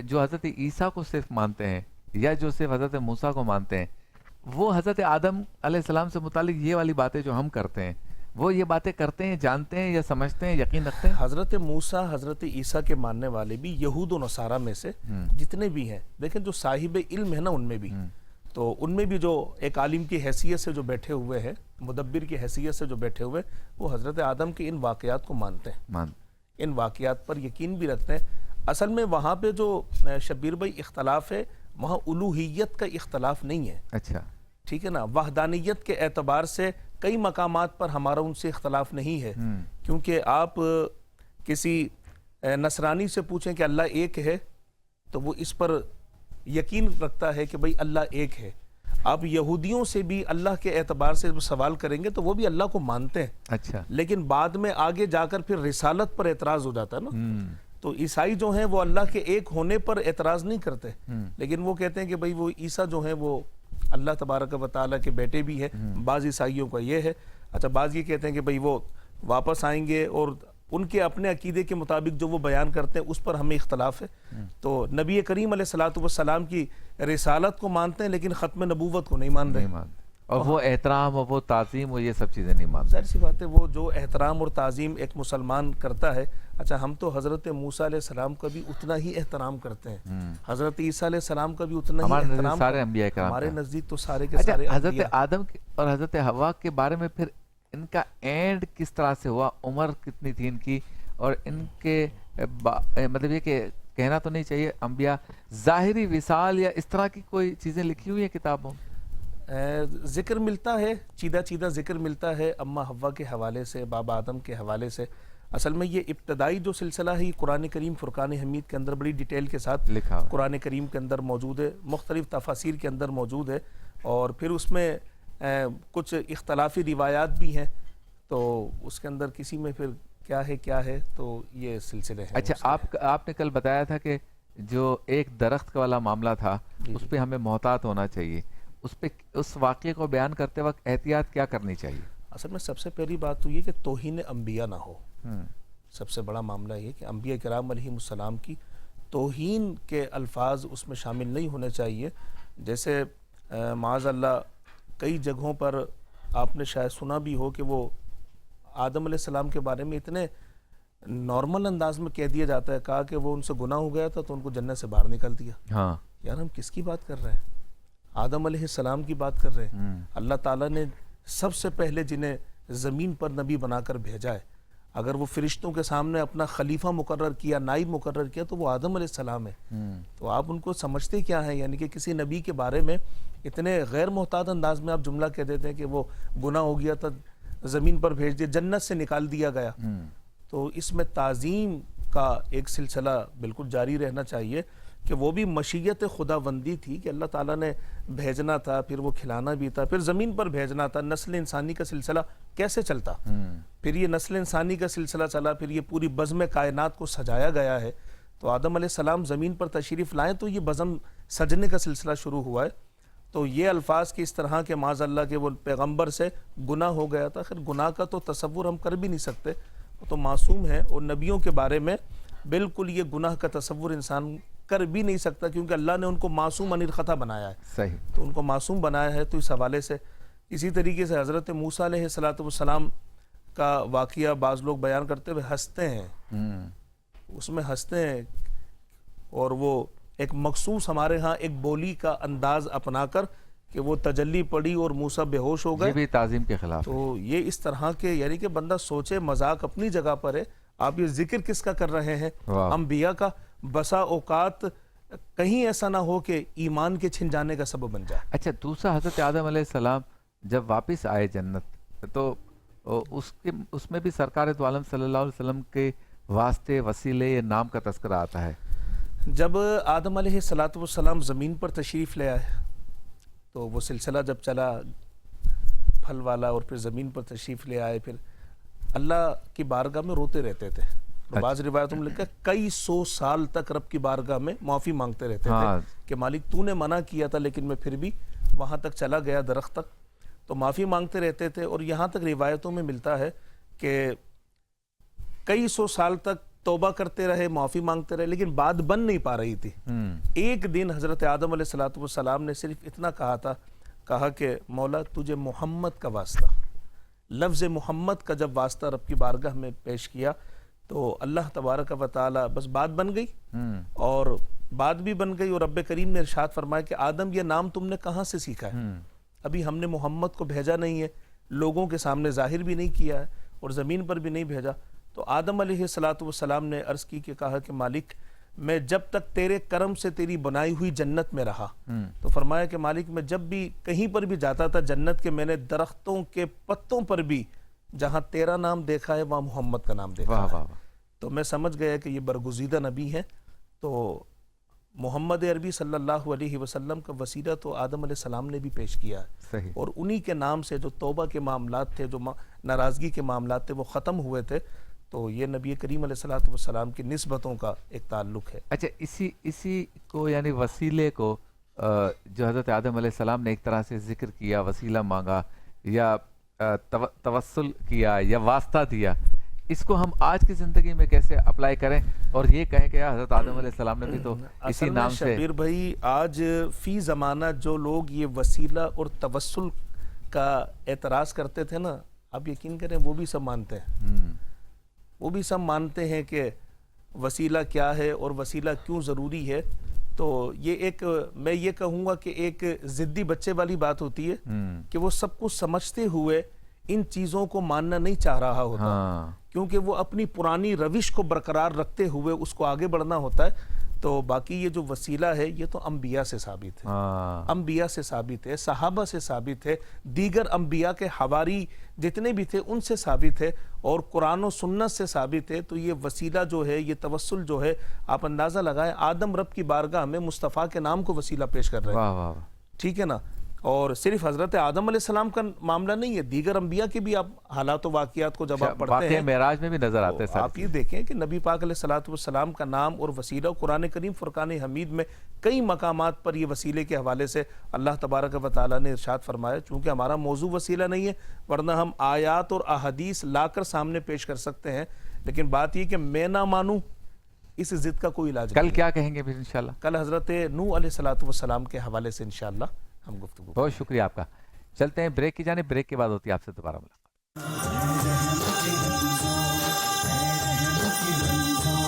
جو حضرت عیسیٰ کو صرف مانتے ہیں یا جو صرف حضرت موسیٰ کو مانتے ہیں، وہ حضرت آدم علیہ السلام سے متعلق یہ والی باتیں جو ہم کرتے ہیں، وہ یہ باتیں کرتے ہیں، جانتے ہیں یا سمجھتے ہیں، یقین رکھتے ہیں؟ حضرت موسیٰ حضرت عیسیٰ کے ماننے والے بھی یہود و نصارہ میں سے جتنے بھی ہیں، لیکن جو صاحب علم ہے نا ان میں بھی، تو ان میں بھی جو ایک عالم کی حیثیت سے جو بیٹھے ہوئے ہیں، مدبر کی حیثیت سے جو بیٹھے ہوئے، وہ حضرت آدم کے ان واقعات کو مانتے ہیں، ان واقعات پر یقین بھی رکھتے ہیں۔ اصل میں وہاں پہ جو شبیر بھائی اختلاف ہے، وہاں الوہیت کا اختلاف نہیں ہے، اچھا، ٹھیک ہے نا، وحدانیت کے اعتبار سے کئی مقامات پر ہمارا ان سے اختلاف نہیں ہے، کیونکہ آپ کسی نصرانی سے پوچھیں کہ اللہ ایک ہے تو وہ اس پر یقین رکھتا ہے کہ بھئی اللہ ایک ہے۔ آپ یہودیوں سے بھی اللہ کے اعتبار سے سوال کریں گے تو وہ بھی اللہ کو مانتے ہیں، اچھا، لیکن بعد میں آگے جا کر پھر رسالت پر اعتراض ہو جاتا ہے نا۔ تو عیسائی جو ہیں وہ اللہ کے ایک ہونے پر اعتراض نہیں کرتے، لیکن وہ کہتے ہیں کہ بھئی وہ عیسیٰ جو ہیں وہ اللہ تبارک و تعالیٰ کے بیٹے بھی ہیں۔ بعض عیسائیوں کا یہ ہے، اچھا بعض یہ کہتے ہیں کہ بھئی وہ واپس آئیں گے، اور ان کے اپنے عقیدے کے مطابق جو وہ بیان کرتے ہیں اس پر ہمیں اختلاف ہے۔ تو نبی کریم علیہ السلام کی رسالت کو مانتے ہیں لیکن ختم نبوت کو نہیں مان رہے، اور وہ احترام اور وہ تعظیم اور یہ سب چیزیں نہیں مانتے۔ ظاہر سی بات ہے، وہ جو احترام اور تعظیم ایک مسلمان کرتا ہے، اچھا ہم تو حضرت موسیٰ علیہ السلام کا بھی اتنا ہی احترام کرتے ہیں، حضرت عیسیٰ علیہ السلام کا بھی اتنا ہی ہمارے نزدیک احترام، سارے انبیاء کرام ہمارے کا۔ نزدیک تو سارے کے اچھا، سارے حضرت انبیاء۔ آدم اور حضرت حوا کے بارے میں پھر ان کا اینڈ کس طرح سے ہوا؟ عمر کتنی تھی ان کی؟ اور ان کے مطلب یہ کہ کہنا تو نہیں چاہیے انبیاء ظاہری وصال یا اس طرح کی کوئی چیزیں لکھی ہوئی ہیں کتابوں؟ ذکر ملتا ہے، چیدہ چیدہ ذکر ملتا ہے اماں حوا کے حوالے سے، بابا آدم کے حوالے سے۔ اصل میں یہ ابتدائی جو سلسلہ ہے قرآن کریم فرقان حمید کے اندر بڑی ڈیٹیل کے ساتھ لکھا ہوا، قرآن کریم کے اندر موجود ہے، مختلف تفاسیر کے اندر موجود ہے، اور پھر اس میں کچھ اختلافی روایات بھی ہیں، تو اس کے اندر کسی میں پھر کیا ہے تو یہ سلسلے ہیں۔ اچھا، آپ نے کل بتایا تھا کہ جو ایک درخت والا معاملہ تھا اس پہ ہمیں محتاط ہونا چاہیے، اس واقعے کو بیان کرتے وقت احتیاط کیا کرنی چاہیے؟ اصل میں سب سے پہلی بات تو یہ کہ توہین انبیاء نہ ہو، سب سے بڑا معاملہ یہ کہ انبیاء کرام علیہ السلام کی توہین کے الفاظ اس میں شامل نہیں ہونے چاہیے۔ جیسے معاذ اللہ کئی جگہوں پر آپ نے شاید سنا بھی ہو کہ وہ آدم علیہ السلام کے بارے میں اتنے نارمل انداز میں کہہ دیا جاتا ہے، کہا کہ وہ ان سے گناہ ہو گیا تھا تو ان کو جنت سے باہر نکال دیا۔ ہاں یار ہم کس کی بات کر رہے ہیں؟ آدم علیہ السلام کی بات کر رہے ہیں۔ اللہ تعالیٰ نے سب سے پہلے جنہیں زمین پر نبی بنا کر بھیجا ہے، اگر وہ فرشتوں کے سامنے اپنا خلیفہ مقرر کیا، نائب مقرر کیا، تو وہ آدم علیہ السلام ہے۔ تو آپ ان کو سمجھتے کیا ہیں؟ یعنی کہ کسی نبی کے بارے میں اتنے غیر محتاط انداز میں آپ جملہ کہہ دیتے ہیں کہ وہ گناہ ہو گیا تھا، زمین پر بھیج دیا، جنت سے نکال دیا گیا۔ تو اس میں تعظیم کا ایک سلسلہ بالکل جاری رہنا چاہیے کہ وہ بھی مشیت خداوندی تھی کہ اللہ تعالیٰ نے بھیجنا تھا، پھر وہ کھلانا بھی تھا، پھر زمین پر بھیجنا تھا۔ نسل انسانی کا سلسلہ کیسے چلتا؟ پھر یہ نسل انسانی کا سلسلہ چلا، پھر یہ پوری بزم کائنات کو سجایا گیا ہے۔ تو آدم علیہ السلام زمین پر تشریف لائیں تو یہ بزم سجنے کا سلسلہ شروع ہوا ہے۔ تو یہ الفاظ کہ اس طرح کے معاذ اللہ کے وہ پیغمبر سے گناہ ہو گیا تھا، خیر گناہ کا تو تصور ہم کر بھی نہیں سکتے، وہ تو معصوم ہے، اور نبیوں کے بارے میں بالکل یہ گناہ کا تصور انسان کر بھی نہیں سکتا، کیونکہ اللہ نے ان کو معصوم عن الخطا بنایا ہے۔ صحیح، تو ان کو معصوم بنایا ہے، تو اس حوالے سے اسی طریقے سے حضرت موسیٰ علیہ السلام کا واقعہ بعض لوگ بیان کرتے ہوئے ہنستے ہیں، اس میں ہنستے ہیں، اور وہ ایک مخصوص ہمارے ہاں ایک بولی کا انداز اپنا کر کہ وہ تجلی پڑی اور موسیٰ بے ہوش ہو گئے۔ یہ بھی تعظیم کے خلاف ہے۔ تو یہ اس طرح کے یعنی کہ بندہ سوچے، مذاق اپنی جگہ پر ہے، آپ یہ ذکر کس کا کر رہے ہیں؟ انبیاء کا۔ بسا اوقات کہیں ایسا نہ ہو کہ ایمان کے چھن جانے کا سبب بن جائے۔ اچھا، دوسرا حضرت آدم علیہ السلام جب واپس آئے جنت تو اس میں بھی سرکار دو عالم صلی اللہ علیہ وسلم کے واسطے وسیلے یا نام کا تذکرہ آتا ہے۔ جب آدم علیہ السلام زمین پر تشریف لے آئے تو وہ سلسلہ جب چلا پھل والا، اور پھر زمین پر تشریف لے آئے، پھر اللہ کی بارگاہ میں روتے رہتے تھے۔ بعض روایتوں میں لکھا ہے کئی سو سال تک رب کی بارگاہ میں معافی مانگتے رہتے تھے کہ مالک تو نے منع کیا تھا لیکن میں پھر بھی وہاں تک چلا گیا، درخت تک، تو معافی مانگتے رہتے تھے۔ اور یہاں تک روایتوں میں ملتا ہے کہ کئی سو سال تک توبہ کرتے رہے, معافی مانگتے رہے, لیکن بات بن نہیں پا رہی تھی. ایک دن حضرت آدم علیہ السلام نے صرف اتنا کہا تھا, کہا کہ مولا تجھے محمد کا واسطہ, لفظ محمد کا جب واسطہ رب کی بارگاہ میں پیش کیا تو اللہ تبارک و تعالی بس بات بن گئی, اور بات بھی بن گئی, اور رب کریم نے ارشاد فرمایا کہ آدم یہ نام تم نے کہاں سے سیکھا ہے؟ ابھی ہم نے محمد کو بھیجا نہیں ہے, لوگوں کے سامنے ظاہر بھی نہیں کیا ہے, اور زمین پر بھی نہیں بھیجا. تو آدم علیہ السلام نے عرض کی کہ کہا کہ مالک میں جب تک تیرے کرم سے تیری بنائی ہوئی جنت میں رہا, تو فرمایا کہ مالک میں جب بھی کہیں پر بھی جاتا تھا جنت کے, میں نے درختوں کے پتوں پر بھی جہاں تیرا نام دیکھا ہے وہاں محمد کا نام دیکھا ہے. تو میں سمجھ گیا کہ یہ برگزیدہ نبی ہیں. تو محمد عربی صلی اللہ علیہ وسلم کا وسیلہ تو آدم علیہ السلام نے بھی پیش کیا ہے, اور انہی کے نام سے جو توبہ کے معاملات تھے, جو ناراضگی کے معاملات تھے, وہ ختم ہوئے تھے. تو یہ نبی کریم علیہ السلام کی نسبتوں کا ایک تعلق ہے. اچھا, اسی کو یعنی وسیلے کو جو حضرت آدم علیہ السلام نے ایک طرح سے ذکر کیا, وسیلہ مانگا یا توسل کیا یا واسطہ دیا, اس کو ہم آج کی زندگی میں کیسے اپلائی کریں اور یہ کہیں کہ حضرت آدم علیہ السلام نے بھی تو اسی نام سے. شبیر بھائی, آج فی زمانہ جو لوگ یہ وسیلہ اور توسل کا اعتراض کرتے تھے نا, آپ یقین کریں وہ بھی سب مانتے ہیں. وہ بھی سب مانتے ہیں کہ وسیلہ کیا ہے اور وسیلہ کیوں ضروری ہے. تو یہ ایک, میں یہ کہوں گا کہ ایک ضدی بچے والی بات ہوتی ہے کہ وہ سب کچھ سمجھتے ہوئے ان چیزوں کو ماننا نہیں چاہ رہا ہوتا, کیونکہ وہ اپنی پرانی روش کو برقرار رکھتے ہوئے اس کو آگے بڑھنا ہوتا ہے. تو باقی یہ جو وسیلہ ہے یہ تو انبیاء سے ثابت ہے, انبیاء سے ثابت ہے, صحابہ سے ثابت ہے, دیگر انبیاء کے حواری جتنے بھی تھے ان سے ثابت ہے, اور قرآن و سنت سے ثابت ہے. تو یہ وسیلہ جو ہے, یہ توسل جو ہے, آپ اندازہ لگائیں آدم رب کی بارگاہ میں مصطفیٰ کے نام کو وسیلہ پیش کر رہے ہیں. ٹھیک ہے نا, اور صرف حضرت آدم علیہ السلام کا معاملہ نہیں ہے, دیگر انبیاء کے بھی آپ حالات و واقعات کو جب آپ پڑھتے ہیں, معراج میں بھی نظر آتے ہیں, آپ یہ دیکھیں کہ نبی پاک علیہ السلام کا نام اور وسیلہ قرآن کریم فرقان حمید میں کئی مقامات پر یہ وسیلے کے حوالے سے اللہ تبارک و تعالیٰ نے ارشاد فرمایا. چونکہ ہمارا موضوع وسیلہ نہیں ہے, ورنہ ہم آیات اور احادیث لا کر سامنے پیش کر سکتے ہیں, لیکن بات یہ کہ میں نہ مانوں اس ضد کا کوئی علاج نہیں. کل کیا کہیں گے پھر انشاءاللہ؟ کل حضرت نوح علیہ السلام کے حوالے سے انشاءاللہ ہم گفتگو. بہت شکریہ آپ کا. چلتے ہیں بریک کی جانب, بریک کے بعد ہوتی ہے آپ سے دوبارہ ملاقات.